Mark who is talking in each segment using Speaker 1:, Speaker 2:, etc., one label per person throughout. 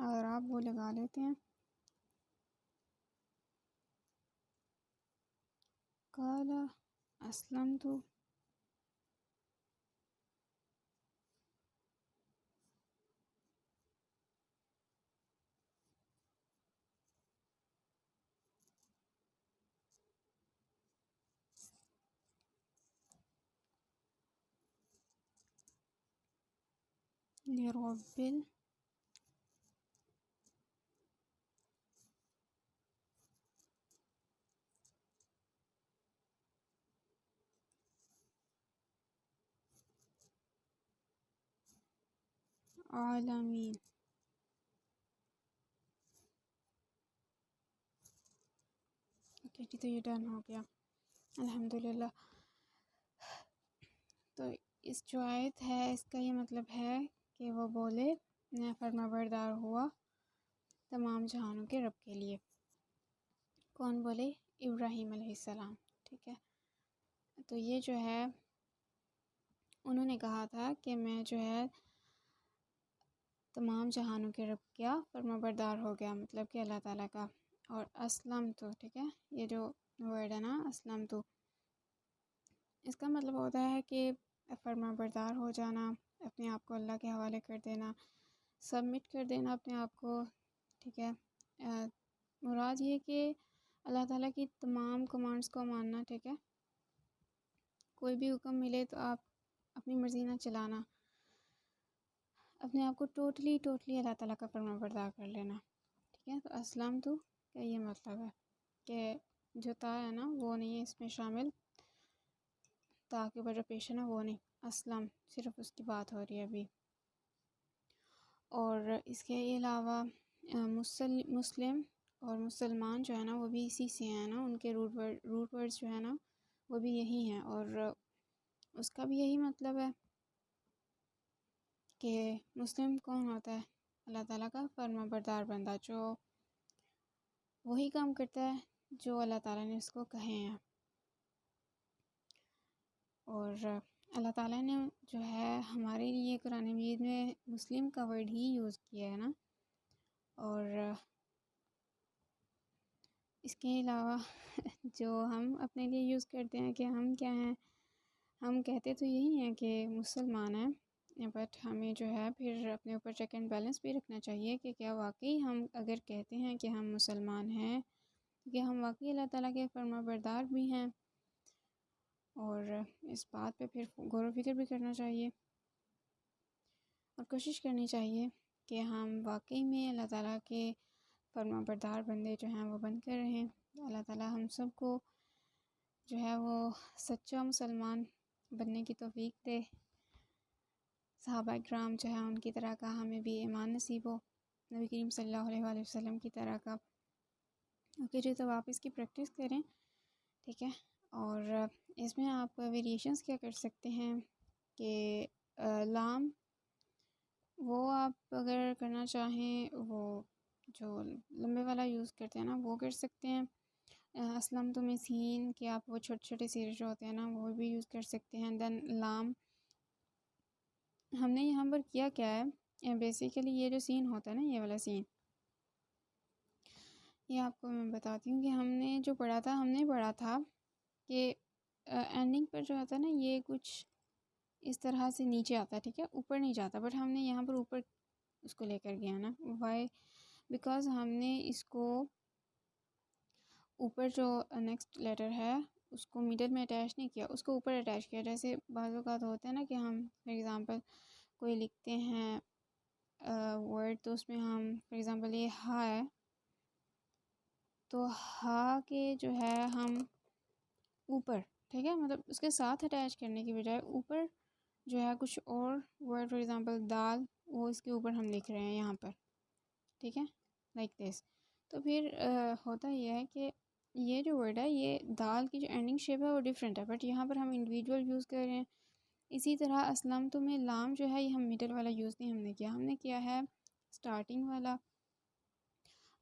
Speaker 1: اور آپ وہ لگا لیتے ہیں قال اسلمت لرب العالمین. اوکے جی، تو یہ ڈن ہو گیا الحمدللہ. تو اس جو آیت ہے اس کا یہ مطلب ہے کہ وہ بولے فرما بردار ہوا تمام جہانوں کے رب کے لیے. کون بولے؟ ابراہیم علیہ السلام. ٹھیک ہے، تو یہ جو ہے انہوں نے کہا تھا کہ میں جو ہے تمام جہانوں کے رب کیا فرما بردار ہو گیا، مطلب کہ اللہ تعالیٰ کا. اور اسلم تو، ٹھیک ہے، یہ جو ورڈ ہے نا اسلم تو، اس کا مطلب ہوتا ہے کہ فرما بردار ہو جانا، اپنے آپ کو اللہ کے حوالے کر دینا، سبمٹ کر دینا اپنے آپ کو. ٹھیک ہے، مراد یہ کہ اللہ تعالیٰ کی تمام کمانڈس کو ماننا. ٹھیک ہے، کوئی بھی حکم ملے تو آپ اپنی مرضی نہ چلانا، اپنے آپ کو ٹوٹلی اللہ تعالیٰ کا فرما بردار کر لینا. ٹھیک ہے، تو اسلم تو کا یہ مطلب ہے کہ جو تا ہے نا وہ نہیں ہے اس میں شامل، تا کے اوپر جو پیش ہے نا وہ نہیں، اسلم صرف اس کی بات ہو رہی ہے ابھی. اور اس کے علاوہ مسلم اور مسلمان جو ہے نا وہ بھی اسی سے ہیں نا، ان کے روٹ ورڈز جو ہے نا وہ بھی یہی ہیں، اور اس کا بھی یہی مطلب ہے کہ مسلم کون ہوتا ہے؟ اللہ تعالیٰ کا فرما بردار بندہ، جو وہی کام کرتا ہے جو اللہ تعالیٰ نے اس کو کہے ہیں. اور اللہ تعالیٰ نے جو ہے ہمارے لیے قرآن مجید میں مسلم کا ورڈ ہی یوز کیا ہے نا. اور اس کے علاوہ جو ہم اپنے لیے یوز کرتے ہیں کہ ہم کیا ہیں، ہم کہتے تو یہی ہیں کہ مسلمان ہیں، بٹ ہمیں جو ہے پھر اپنے اوپر چیک اینڈ بیلنس بھی رکھنا چاہیے کہ کیا واقعی ہم اگر کہتے ہیں کہ ہم مسلمان ہیں کہ ہم واقعی اللہ تعالیٰ کے فرما بردار بھی ہیں. اور اس بات پہ پھر غور و فکر بھی کرنا چاہیے اور کوشش کرنی چاہیے کہ ہم واقعی میں اللہ تعالیٰ کے فرما بردار بندے جو ہیں وہ بن کر رہیں. اللہ تعالیٰ ہم سب کو جو ہے وہ سچا مسلمان بننے کی توفیق دے، صحابہ کرام جو ہیں ان کی طرح کا ہمیں بھی ایمان نصیب ہو، نبی کریم صلی اللہ علیہ وآلہ وسلم کی طرح کا. اوکے جی، تو آپ اس کی پریکٹس کریں. ٹھیک ہے، اور اس میں آپ ویریشنس کیا کر سکتے ہیں کہ لام وہ آپ اگر کرنا چاہیں وہ جو لمبے والا یوز کرتے ہیں نا وہ کر سکتے ہیں. اسلم تو میں سین کہ آپ وہ چھوٹے چھوٹے سیرے جو ہوتے ہیں نا وہ بھی یوز کر سکتے ہیں. دین لام ہم نے یہاں پر کیا ہے بیسیکلی یہ جو سین ہوتا ہے نا یہ والا سین، یہ آپ کو میں بتاتی ہوں کہ ہم نے جو پڑھا تھا، ہم نے پڑھا تھا کہ اینڈنگ پر جو ہوتا ہے نا یہ کچھ اس طرح سے نیچے آتا ہے. ٹھیک ہے، اوپر نہیں جاتا، بٹ ہم نے یہاں پر اوپر اس کو لے کر گیا نا. وائی؟ بیکاز ہم نے اس کو اوپر جو نیکسٹ لیٹر ہے اس کو میڈل میں اٹیچ نہیں کیا، اس کو اوپر اٹیچ کیا. جیسے بعض اوقات ہوتا ہے نا کہ ہم فار ایگزامپل کوئی لکھتے ہیں ورڈ، تو اس میں ہم فار ایگزامپل یہ ہا ہے تو ہا کے جو ہے ہم اوپر، ٹھیک ہے، مطلب اس کے ساتھ اٹیچ کرنے کی بجائے اوپر جو ہے کچھ اور ورڈ، فار ایگزامپل دال، وہ اس کے اوپر ہم لکھ رہے ہیں یہاں پر. ٹھیک ہے، لائک دس. تو پھر ہوتا یہ ہے کہ یہ جو ورڈ ہے یہ دال کی جو اینڈنگ شیپ ہے وہ ڈیفرنٹ ہے، بٹ یہاں پر ہم انڈیویجول یوز کر رہے ہیں. اسی طرح اسلم تو میں لام جو ہے یہ ہم میڈل والا یوز نہیں ہم نے کیا، ہم نے کیا ہے اسٹارٹنگ والا.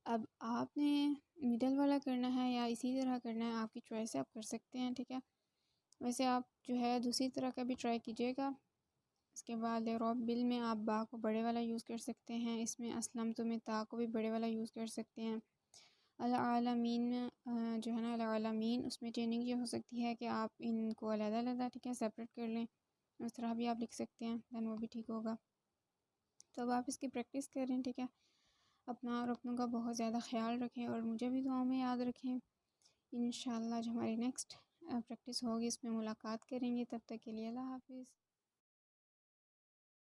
Speaker 1: اب آپ نے میڈل والا کرنا ہے یا اسی طرح کرنا ہے، آپ کی چوائس ہے، آپ کر سکتے ہیں. ٹھیک ہے، ویسے آپ جو ہے دوسری طرح کا بھی ٹرائی کیجیے گا. اس کے بعد رب بل میں آپ با کو بڑے والا یوز کر سکتے ہیں، اس میں اسلمت میں تا کو بھی بڑے والا یوز کر سکتے ہیں۔ العالمین میں جو ہے نا العالمین، اس میں چینجنگ یہ ہو سکتی ہے کہ آپ ان کو علیحدہ علیحدہ ٹھیک ہے سپریٹ کر لیں، اس طرح بھی آپ لکھ سکتے ہیں، دین وہ بھی ٹھیک ہوگا۔ تو اب آپ اس کی پریکٹس کریں، ٹھیک ہے، اپنا اور اپنوں کا بہت زیادہ خیال رکھیں اور مجھے بھی دعاؤں میں یاد رکھیں۔ انشاءاللہ جو ہماری نیکسٹ پریکٹس ہوگی اس میں ملاقات کریں گے، تب تک کے لیے اللہ حافظ۔